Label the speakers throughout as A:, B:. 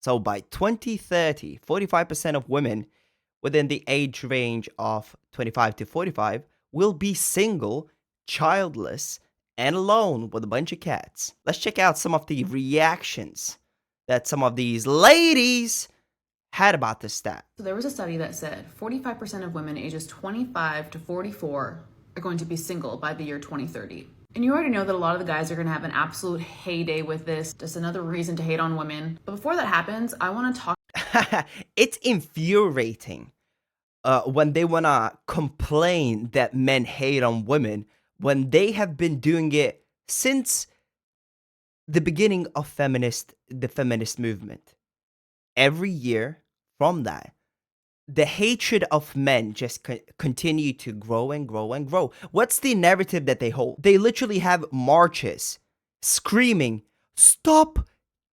A: So by 2030, 45% of women within the age range of 25 to 45 will be single, childless, and alone with a bunch of cats. Let's check out some of the reactions that some of these ladies had about this stat.
B: So there was a study that said 45% of women ages 25 to 44 are going to be single by the year 2030. And you already know that a lot of the guys are going to have an absolute heyday with this. Just another reason to hate on women. But before that happens, I want to talk.
A: It's infuriating when they want to complain that men hate on women when they have been doing it since the beginning of the feminist movement. Every year from that, the hatred of men just continue to grow and grow and grow. What's the narrative that they hold? They literally have marches screaming, "Stop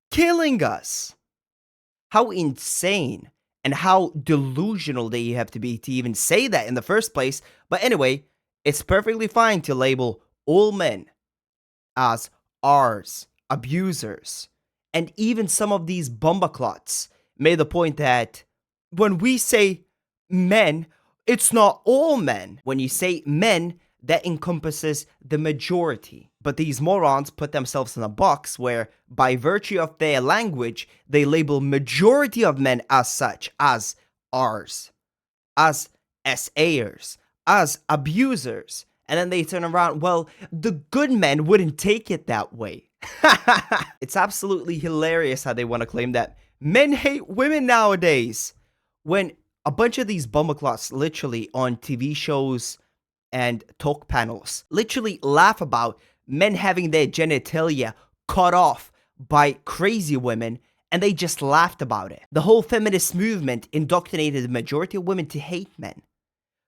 A: killing us." How insane and how delusional they have to be to even say that in the first place. But anyway, it's perfectly fine to label all men as R's, abusers, and even some of these bombaclots made the point that when we say men, it's not all men. When you say men, that encompasses the majority. But these morons put themselves in a box where, by virtue of their language, they label majority of men as such, as R's, as SAers, as abusers. And then they turn around, well, the good men wouldn't take it that way. It's absolutely hilarious how they want to claim that men hate women nowadays, when a bunch of these bumbleclots literally on TV shows and talk panels literally laugh about men having their genitalia cut off by crazy women, and they just laughed about it. The whole feminist movement indoctrinated the majority of women to hate men.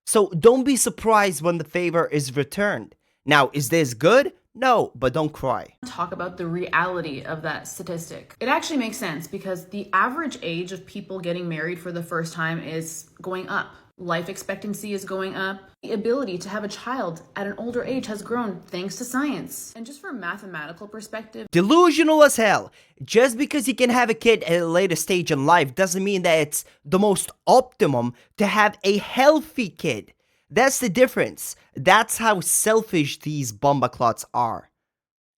A: So don't be surprised when the favor is returned. Now, is this good? No, but don't cry.
B: Talk about the reality of that statistic. It actually makes sense because the average age of people getting married for the first time is going up. Life expectancy is going up. The ability to have a child at an older age has grown thanks to science. And just from a mathematical perspective,
A: delusional as hell. Just because you can have a kid at a later stage in life doesn't mean that it's the most optimum to have a healthy kid. That's the difference. That's how selfish these bombaclots are.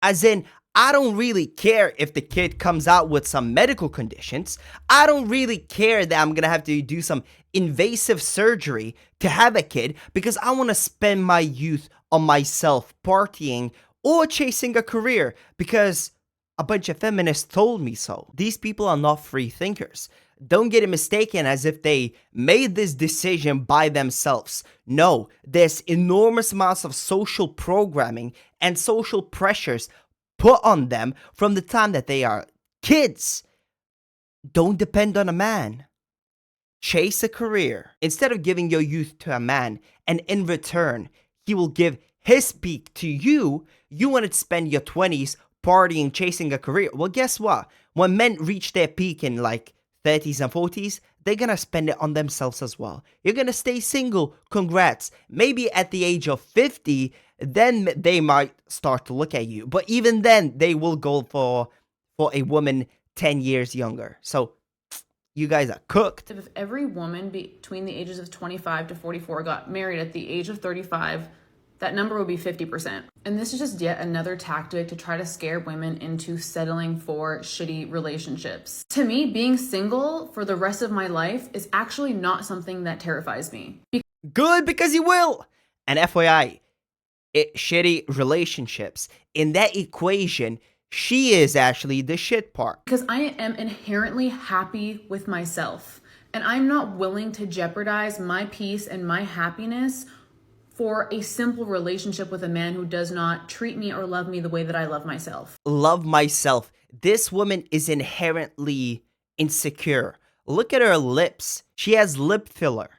A: As in, I don't really care if the kid comes out with some medical conditions. I don't really care that I'm gonna have to do some invasive surgery to have a kid because I want to spend my youth on myself, partying or chasing a career because a bunch of feminists told me so. These people are not free thinkers. Don't get it mistaken as if they made this decision by themselves. No, there's enormous amounts of social programming and social pressures put on them from the time that they are kids. Don't depend on a man. Chase a career. Instead of giving your youth to a man, and in return, he will give his peak to you, you want to spend your 20s partying, chasing a career. Well, guess what? When men reach their peak in like 30s and 40s, they're gonna spend it on themselves as well. You're gonna stay single, congrats. Maybe at the age of 50, then they might start to look at you. But even then, they will go for a woman 10 years younger. So you guys are cooked.
B: if every woman between the ages of 25 to 44 got married at the age of 35, that number would be 50%. And this is just yet another tactic to try to scare women into settling for shitty relationships. To me, being single for the rest of my life is actually not something that terrifies me.
A: Good, because you will. And FYI, shitty relationships, in that equation, she is actually the shit part.
B: Because I am inherently happy with myself. And I'm not willing to jeopardize my peace and my happiness for a simple relationship with a man who does not treat me or love me the way that I love myself.
A: Love myself. This woman is inherently insecure. Look at her lips. She has lip filler.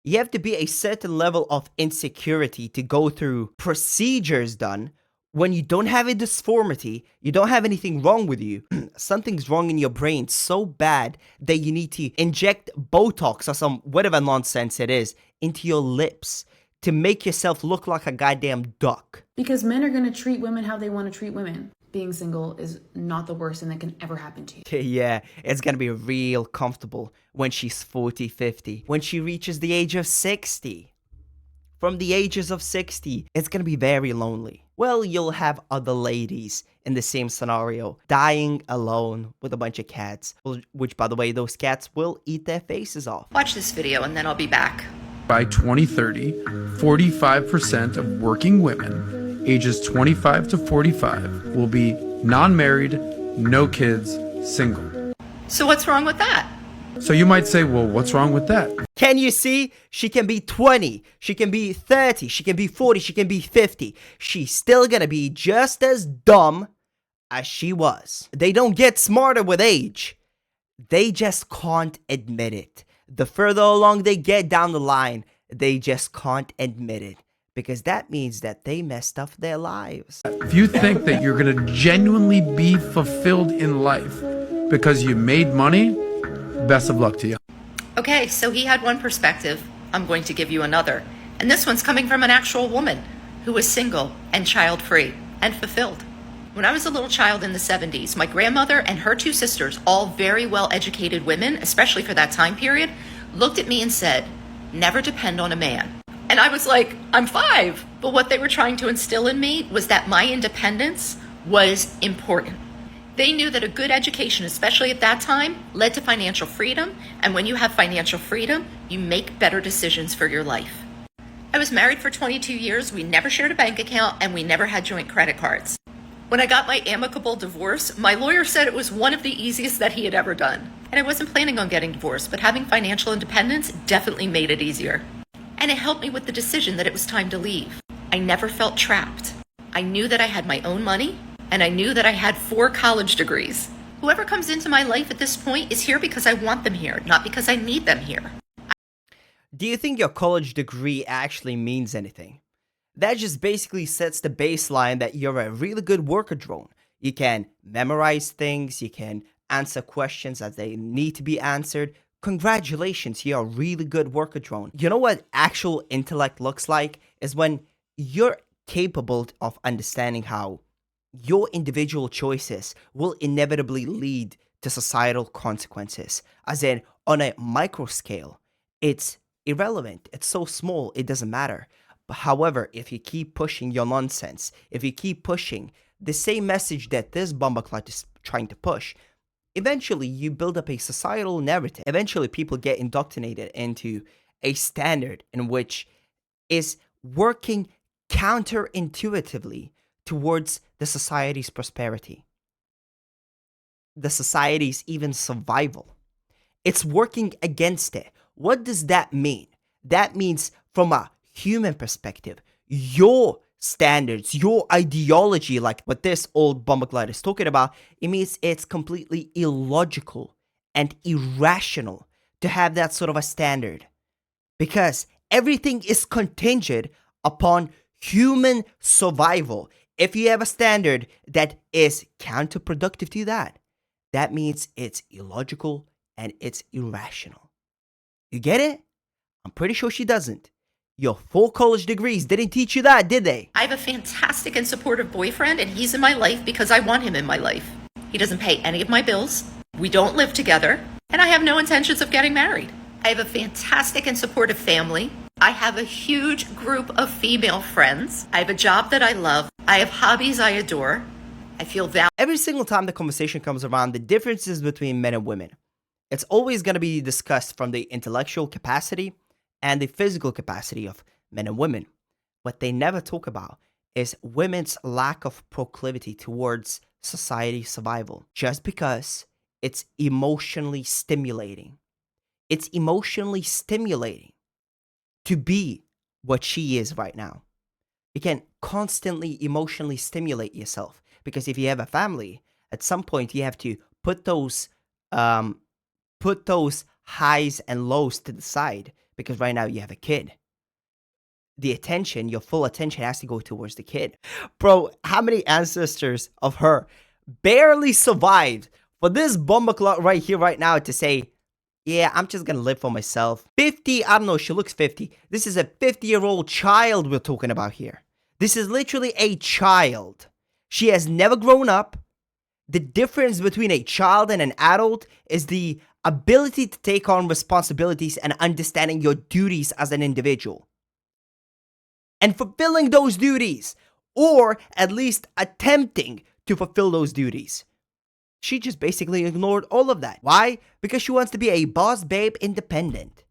A: You have to be a certain level of insecurity to go through procedures done when you don't have a disformity, you don't have anything wrong with you. Something's wrong in your brain so bad that you need to inject Botox or some whatever nonsense it is into your lips to make yourself look like a goddamn duck.
B: Because men are going to treat women how they want to treat women. being single is not the worst thing that can ever happen to you.
A: Yeah, it's gonna be real comfortable when she's 40, 50, when she reaches the age of 60. From the ages of 60, it's gonna be very lonely. Well, you'll have other ladies in the same scenario, dying alone with a bunch of cats, which, by the way, those cats will eat their faces off.
C: Watch this video and then I'll be back.
D: By 2030, 45% of working women ages 25 to 45 will be non-married, no kids, single.
C: So what's wrong with that?
D: So you might say, well, what's wrong with that?
A: Can you see? She can be 20, she can be 30, she can be 40, she can be 50. She's still gonna be just as dumb as she was. They don't get smarter with age. They just can't admit it. The further along they get down the line, they just can't admit it. Because that means that they messed up their lives.
D: If you think that you're gonna genuinely be fulfilled in life because you made money, best of luck to you.
C: Okay, so he had one perspective. I'm going to give you another. And this one's coming from an actual woman who was single and child-free and fulfilled. When I was a little child in the 70s, my grandmother and her two sisters, all very well-educated women, especially for that time period, looked at me and said, never depend on a man. And I was like, I'm 5. But what they were trying to instill in me was that my independence was important. They knew that a good education, especially at that time, led to financial freedom. And when you have financial freedom, you make better decisions for your life. I was married for 22 years. We never shared a bank account and we never had joint credit cards. When I got my amicable divorce, my lawyer said it was one of the easiest that he had ever done. And I wasn't planning on getting divorced, but having financial independence definitely made it easier. And it helped me with the decision that it was time to leave. I never felt trapped. I knew that I had my own money, and I knew that I had 4 college degrees. Whoever comes into my life at this point is here because I want them here, not because I need them here.
A: Do you think your college degree actually means anything? That just basically sets the baseline that you're a really good worker drone. You can memorize things, you can answer questions as they need to be answered. Congratulations, you're a really good worker drone. You know what actual intellect looks like? Is when you're capable of understanding how your individual choices will inevitably lead to societal consequences. As in, on a micro scale, it's irrelevant. It's so small, it doesn't matter. But however, if you keep pushing your nonsense, if you keep pushing the same message that this bomboclat is trying to push, eventually you build up a societal narrative. Eventually people get indoctrinated into a standard in which is working counterintuitively towards the society's prosperity, the society's even survival. It's working against it. What does that mean? That means from a human perspective, your standards, your ideology, like what this old bomboclat is talking about, it means it's completely illogical and irrational to have that sort of a standard. Because everything is contingent upon human survival. If you have a standard that is counterproductive to that, that means it's illogical and it's irrational. You get it? I'm pretty sure she doesn't. Your 4 college degrees didn't teach you that, did they?
C: I have a fantastic and supportive boyfriend, and he's in my life because I want him in my life. He doesn't pay any of my bills. We don't live together, and I have no intentions of getting married. I have a fantastic and supportive family. I have a huge group of female friends. I have a job that I love. I have hobbies I adore. I feel valued.
A: Every single time the conversation comes around the differences between men and women, it's always going to be discussed from the intellectual capacity and the physical capacity of men and women. What they never talk about is women's lack of proclivity towards society survival, just because it's emotionally stimulating. It's emotionally stimulating to be what she is right now. You can constantly emotionally stimulate yourself, because if you have a family, at some point you have to put those highs and lows to the side, because right now you have a kid. The attention, your full attention has to go towards the kid. Bro, how many ancestors of her barely survived for this bomboclat right here, right now to say, yeah, I'm just gonna live for myself. 50, I don't know, she looks 50. This is a 50-year-old child we're talking about here. This is literally a child She has never grown up. The difference between a child and an adult is the ability to take on responsibilities and understanding your duties as an individual. And fulfilling those duties, or at least attempting to fulfill those duties. She just basically ignored all of that. Why? Because she wants to be a boss babe, independent,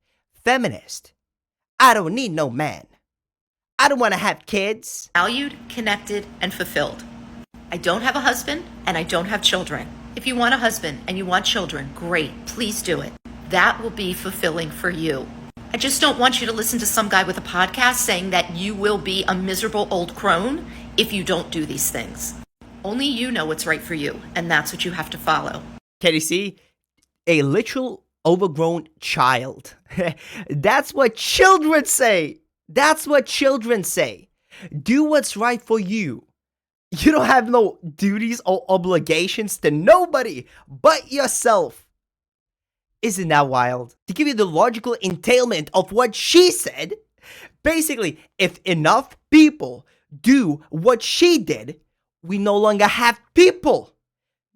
A: feminist. I don't need no man. I don't want to have kids.
C: Valued, connected, and fulfilled. I don't have a husband and I don't have children. If you want a husband and you want children, great, please do it. That will be fulfilling for you. I just don't want you to listen to some guy with a podcast saying that you will be a miserable old crone if you don't do these things. Only you know what's right for you, and that's what you have to follow.
A: Can you see? A literal overgrown child. That's what children say. That's what children say. Do what's right for you. You don't have no duties or obligations to nobody but yourself. Isn't that wild? To give you the logical entailment of what she said, basically, if enough people do what she did, we no longer have people.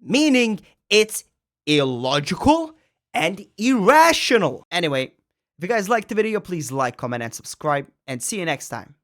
A: Meaning it's illogical and irrational. Anyway, if you guys liked the video, please like, comment, and subscribe, and see you next time.